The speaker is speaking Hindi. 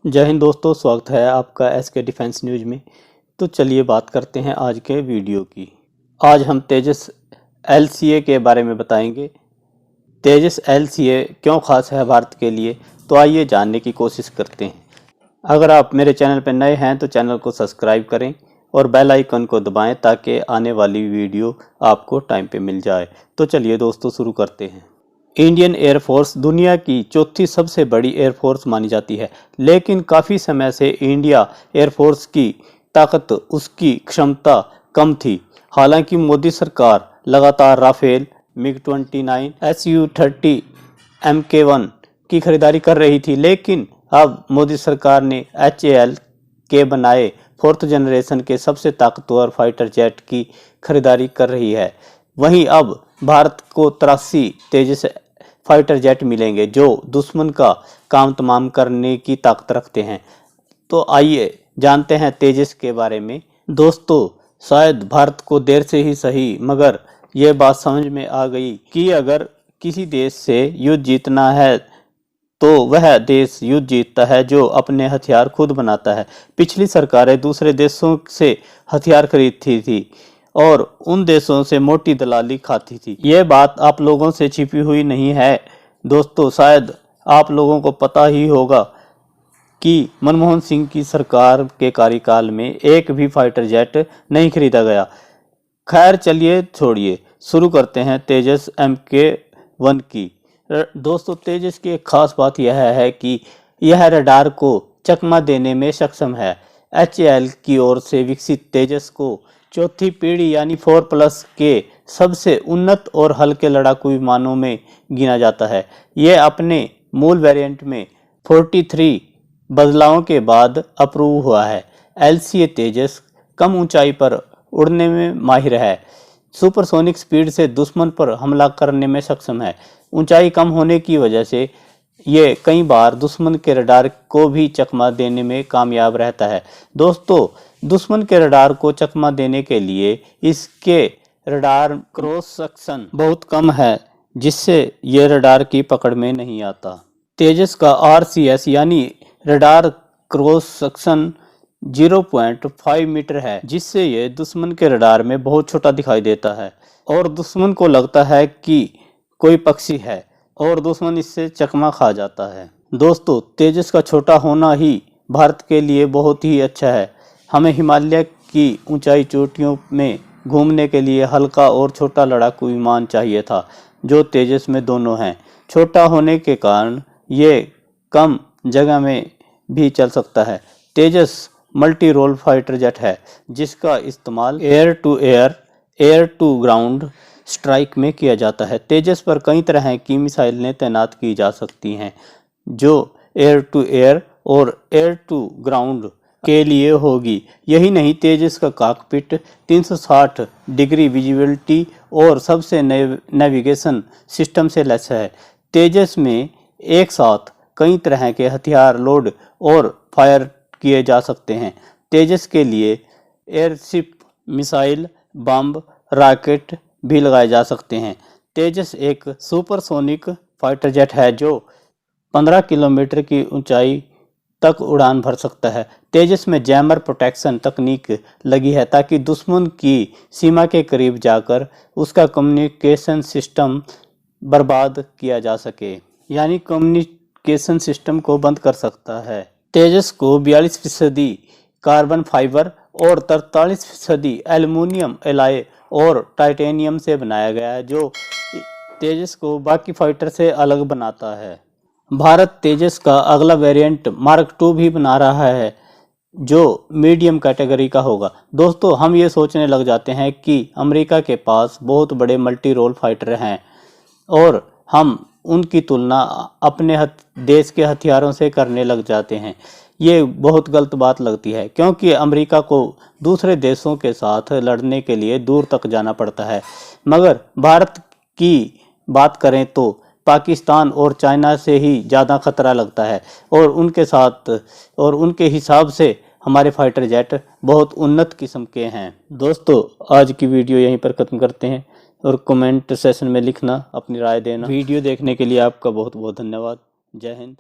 जय हिंद दोस्तों, स्वागत है आपका एसके डिफेंस न्यूज़ में। तो चलिए बात करते हैं आज के वीडियो की। आज हम तेजस LCA के बारे में बताएंगे। तेजस LCA क्यों खास है भारत के लिए, तो आइए जानने की कोशिश करते हैं। अगर आप मेरे चैनल पर नए हैं तो चैनल को सब्सक्राइब करें और बेल आइकन को दबाएं ताकि आने वाली वीडियो आपको टाइम पे मिल जाए। तो चलिए दोस्तों शुरू करते हैं। इंडियन एयरफोर्स दुनिया की चौथी सबसे बड़ी एयरफोर्स मानी जाती है, लेकिन काफ़ी समय से इंडिया एयरफोर्स की ताकत, उसकी क्षमता कम थी। हालांकि मोदी सरकार लगातार राफेल, MiG-29, Su-30 Mk1 की खरीदारी कर रही थी, लेकिन अब मोदी सरकार ने HAL के बनाए 4th जनरेशन के सबसे ताकतवर फाइटर जेट की खरीदारी कर रही है। वहीं अब भारत को 83 तेजस फाइटर जेट मिलेंगे जो दुश्मन का काम तमाम करने की ताकत रखते हैं। तो आइए जानते हैं तेजस के बारे में। दोस्तों, शायद भारत को देर से ही सही मगर ये बात समझ में आ गई कि अगर किसी देश से युद्ध जीतना है तो वह देश युद्ध जीतता है जो अपने हथियार खुद बनाता है। पिछली सरकारें दूसरे देशों से हथियार खरीदती थी और उन देशों से मोटी दलाली खाती थी। ये बात आप लोगों से छिपी हुई नहीं है दोस्तों। शायद आप लोगों को पता ही होगा कि मनमोहन सिंह की सरकार के कार्यकाल में एक भी फाइटर जेट नहीं खरीदा गया। खैर चलिए छोड़िए, शुरू करते हैं तेजस Mk1 की। दोस्तों, तेजस की एक खास बात यह है कि यह रडार को चकमा देने में सक्षम है। HAL की ओर से विकसित तेजस को चौथी पीढ़ी यानी 4+ के सबसे उन्नत और हल्के लड़ाकू विमानों में गिना जाता है। यह अपने मूल वेरिएंट में 43 बदलावों के बाद अप्रूव हुआ है। LCA तेजस कम ऊंचाई पर उड़ने में माहिर है, सुपरसोनिक स्पीड से दुश्मन पर हमला करने में सक्षम है। ऊंचाई कम होने की वजह से ये कई बार दुश्मन के रडार को भी चकमा देने में कामयाब रहता है। दोस्तों, दुश्मन के रडार को चकमा देने के लिए इसके रडार क्रॉस सेक्शन बहुत कम है, जिससे ये रडार की पकड़ में नहीं आता। तेजस का RCS यानी रडार क्रॉस सेक्शन 0.5 मीटर है, जिससे ये दुश्मन के रडार में बहुत छोटा दिखाई देता है और दुश्मन को लगता है कि कोई पक्षी है और दुश्मन इससे चकमा खा जाता है। दोस्तों, तेजस का छोटा होना ही भारत के लिए बहुत ही अच्छा है। हमें हिमालय की ऊंचाई चोटियों में घूमने के लिए हल्का और छोटा लड़ाकू विमान चाहिए था, जो तेजस में दोनों हैं। छोटा होने के कारण ये कम जगह में भी चल सकता है। Tejas multi role fighter jet है, जिसका इस्तेमाल air to air, air to ground strike में किया जाता है। तेजस पर कई तरह की मिसाइलें तैनात की जा सकती हैं, जो एयर टू एयर और एयर टू ग्राउंड के लिए होगी। यही नहीं, तेजस का कॉकपिट 360 डिग्री विजिबिलिटी और सबसे नेविगेशन सिस्टम से लैस है। तेजस में एक साथ कई तरह के हथियार लोड और फायर किए जा सकते हैं। तेजस के लिए एयरशिप, मिसाइल, बम, रॉकेट भी लगाए जा सकते हैं। तेजस एक सुपरसोनिक फाइटर जेट है जो 15 किलोमीटर की ऊंचाई तक उड़ान भर सकता है। तेजस में जैमर प्रोटेक्शन तकनीक लगी है ताकि दुश्मन की सीमा के करीब जाकर उसका कम्युनिकेशन सिस्टम बर्बाद किया जा सके, यानी कम्युनिकेशन सिस्टम को बंद कर सकता है। तेजस को 42% कार्बन फाइबर और 43% एल्युमिनियम एलॉय और टाइटेनियम से बनाया गया है, जो तेजस को बाकी फाइटर से अलग बनाता है। भारत तेजस का अगला वेरिएंट मार्क 2 भी बना रहा है, जो मीडियम कैटेगरी का होगा। दोस्तों, हम ये सोचने लग जाते हैं कि अमेरिका के पास बहुत बड़े मल्टी रोल फाइटर हैं और हम उनकी तुलना अपने देश के हथियारों से करने लग जाते हैं। ये बहुत गलत बात लगती है, क्योंकि अमेरिका को दूसरे देशों के साथ लड़ने के लिए दूर तक जाना पड़ता है। मगर भारत की बात करें तो पाकिस्तान और चाइना से ही ज़्यादा खतरा लगता है और उनके हिसाब से हमारे फाइटर जेट बहुत उन्नत किस्म के हैं। दोस्तों, आज की वीडियो यहीं पर ख़त्म करते हैं और कमेंट सेशन में लिखना, अपनी राय देना। वीडियो देखने के लिए आपका बहुत बहुत धन्यवाद। जय हिंद।